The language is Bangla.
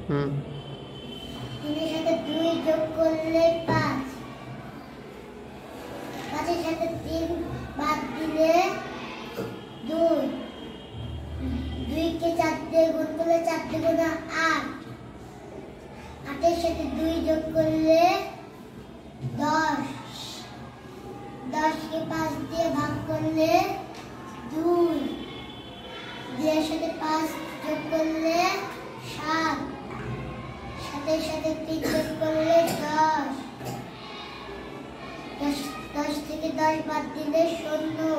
হুম। 3 এর সাথে 2 যোগ করলে 5, 5 এর সাথে 3 বাদ দিলে 2, 2 কে 4 দিয়ে গুণ করলে 4 দুগুণে 8, 8 এর সাথে 2 যোগ করলে 10, 10 কে 5 দিয়ে ভাগ করলে 2, 2 এর সাথে 5 যোগ করলে 7, 7 এর সাথে 3 যোগ করলে 10, 10 থেকে 10 বাদ দিলে 0।